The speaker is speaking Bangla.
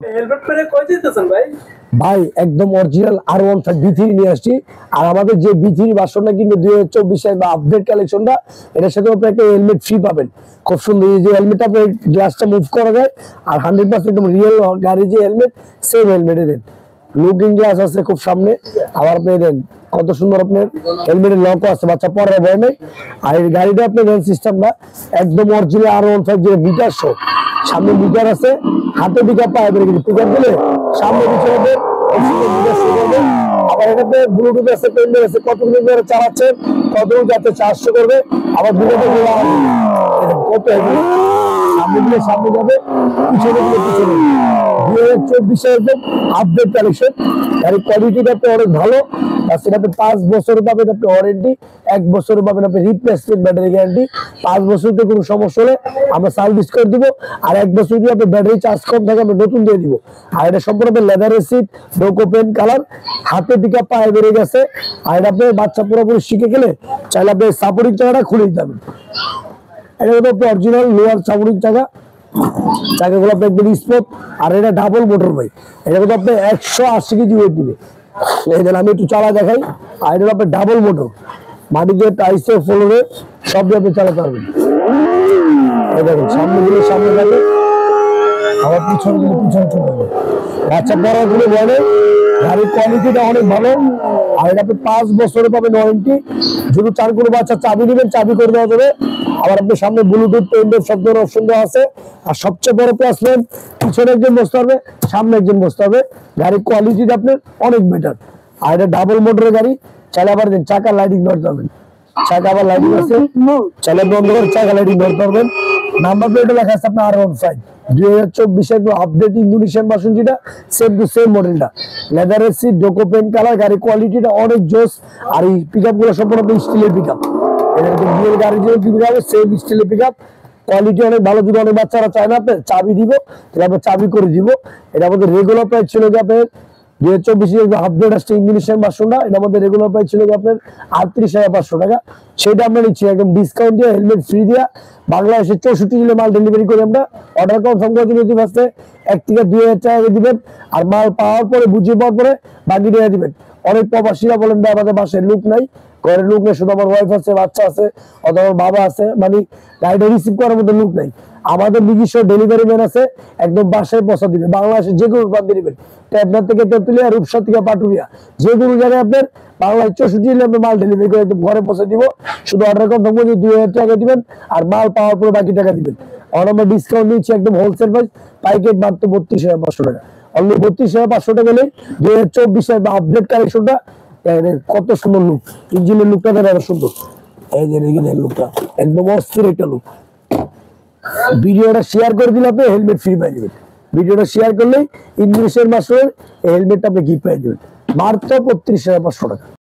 হেলমেট পরে কই দিতেছেন ভাই? ভাই একদম অরিজিনাল R15 B3 নিয়ে আসছি। আর আমাদের যে B3 ভার্সনটা কিন্তু 2024 এর বা আপডেট কালেকশনটা, এটার সাথে আপনি একটা হেলমেট ফ্রি পাবেন। খুব সুন্দর এই যে হেলমেটটা, আপনি গ্লাসটা মুভ করা যায় আর 100% একদম রিয়েল গাড়ির যে হেলমেট সেম হেলমেটে দেন। লুকিং গ্লাস আছে খুব সামনে, আবার আপনি দেন কত সুন্দর আপনার হেলমেটের লকও আছে, বাচ্চা পড়ার ভয় নেই। আর এই গাড়িটা আপনার রেল সিস্টেমটা একদম অরিজিনাল R15 যে মিটার শো, সামনে মিটার আছে, হাতে পিকআপ পায় বের করে পিকআপ দিলে সামনে পিছনে আবার এটাতে ব্লুটুথ আছে, পেন্ডেল আছে, কত কিলোমিটার চালাচ্ছে, কত যাতে চার্জ করবে, আবার দুটোতে কত সামনে দিলে সামনে যাবে, পিছনে দিলে পিছনে। 2024 একদম আপডেট কালেকশন। গাড়ির কোয়ালিটিটা তো অনেক ভালো। সেটাতে 5 বছর পাবেন আপনি ওয়ারেন্টি, 1 বছর পাবেন আপনি রিপ্লেসমেন্ট ব্যাটারি গ্যারান্টি। 5 বছরতে কোনো সমস্যা হলে আমরা সার্ভিস করে দিব, আর 1 বছর যদি আপনার ব্যাটারি চার্জ কম থাকে আমরা নতুন দিয়ে দিব। আর এটা সম্পূর্ণ লেদারের সিট, ডোকো পেন কালার, হাতে পিকআপ পায়ে বেড়ে গেছে। আর এটা আপনার বাচ্চা পুরোপুরি শিখে গেলে চাইলে আপনি সাপোর্টিং চাকাটা খুলে দিতে হবে। এটা হলো অরিজিনাল লোয়ার সাপোর্টিং চাকা, চাকাগুলো আপনার একদম স্পোর্ট। আর এটা ডাবল মোটর ভাই, এটা কিন্তু আপনি 180 কেজি ওয়েট দিবে। এই দেন আমি একটু চালা দেখাই। আর এটা আপনার ডাবল মোটর, মাটিতে টাইসে ফ্লোরে সব দিয়ে আপনি চালাতে পারবেন। এই দেখুন সামনে দিলে সামনে যাবে, আবার পিছনে দিলে পিছনে চলে যাবে। বাচ্চা পড়াগুলো বলে গাড়ির কোয়ালিটিটা অনেক ভালো। আর এটা আপনি 5 বছরে পাবেন ওয়ারেন্টি। যদি চার কোনো বাচ্চা চাবি দিবেন, চাবি করে দেওয়া যাবে। আবার আপনি সামনে ব্লুটুথ পেন্ডেল সব ধরনের অপশন দেওয়া আছে। আর সবচেয়ে বড় প্লাস পয়েন্ট, পিছনে একজন বসতে পারবে, সামনে একজন বসতে হবে। গাড়ির কোয়ালিটিটা আপনার অনেক বেটার। আর এটা ডাবল মোটরের গাড়ি, চাইলে আবার চাকা লাইটিং ধরতে পারবেন, চাকা আবার লাইটিং আছে, চাইলে বন্ধ করে চাকা লাইটিং ধরতে পারবেন। নাম্বার প্লেটে লেখা আছে আপনার R15 2024 আপডেট ইন্দোনেশিয়ান ভার্সন, যেটা সেম টু সেম মডেলটা। লেদারের সিট, ডোকো পেন কালার, গাড়ির কোয়ালিটিটা অনেক জোস। আর এই পিকআপ গুলো সম্পূর্ণ স্টিলের পিকআপ। এটা রিয়েল গাড়ির যে পিকআপ সেম স্টিলের পিকআপ, কোয়ালিটি অনেক ভালো। যদি অনেক বাচ্চারা চায় না আপনার চাবি দিব, তাহলে আপনার চাবি করে দিব। এটা আমাদের রেগুলার প্রাইস ছিল যে আপনার 2024 আপডেট আসছে ইন্দোনেশিয়ান ভার্সনটা, এটা আমাদের রেগুলার প্রাইস ছিল আপনার 38,500 টাকা। সেটা আমরা নিচ্ছি একদম ডিসকাউন্ট দিয়ে, হেলমেট ফ্রি দিয়া। বাংলাদেশে 64 জেলায় মাল ডেলিভারি করি আমরা। অর্ডার কনফার্ম করার জন্য যদি আসতে 1 থেকে 2,000 টাকা দিবেন, আর মাল পাওয়ার পরে বুঝিয়ে পাওয়ার পরে বাকি টাকা দিবেন। অনেক প্রবাসীরা বলেন যে আমাদের বাসায় লোক নাই, ঘরের লোক নেই, শুধু আমার ওয়াইফ আছে, বাচ্চা আছে, অথবা আমার বাবা আছে, মানে গাড়িটা রিসিভ করার মতো লোক নাই। আমাদের নিজস্ব ডেলিভারি ম্যান আছে, একদম বাসায় পৌঁছা দিবে। বাংলাদেশে যে কোনো প্রান্তে দিবেন, আপনার থেকে তেতুলিয়া, রূপসা থেকে পাটুরিয়া, যে কোনো জায়গায় আপনার বাংলাদেশ 64 জেলায় আমরা মাল ডেলিভারি করে একদম ঘরে পৌঁছে দিব। শুধু অর্ডার কনফার্ম করে 2,000 টাকা দিবেন, আর মাল পাওয়ার পরে বাকি টাকা দিবেন। আর আমরা ডিসকাউন্ট দিচ্ছি একদম হোলসেল প্রাইস, পাইকারি মাত্র 32,500 টাকা। অনলি 32,500 টাকা নেই। 2024 আপডেট কালেকশনটা কত সুন্দর লুক, ইঞ্জিনের লুকটা দেখেন সুন্দর। এই যে এখানে লুকটা একদম অস্থির একটা লুক। ভিডিওটা শেয়ার করে দিলে আপনি হেলমেট ফ্রি পাই যাবেন। ভিডিওটা শেয়ার করলেই ইন্দোনেশিয়ার মাসের হেলমেটটা আপনি গিফট পাই যাবেন মাত্র 32,500 টাকা।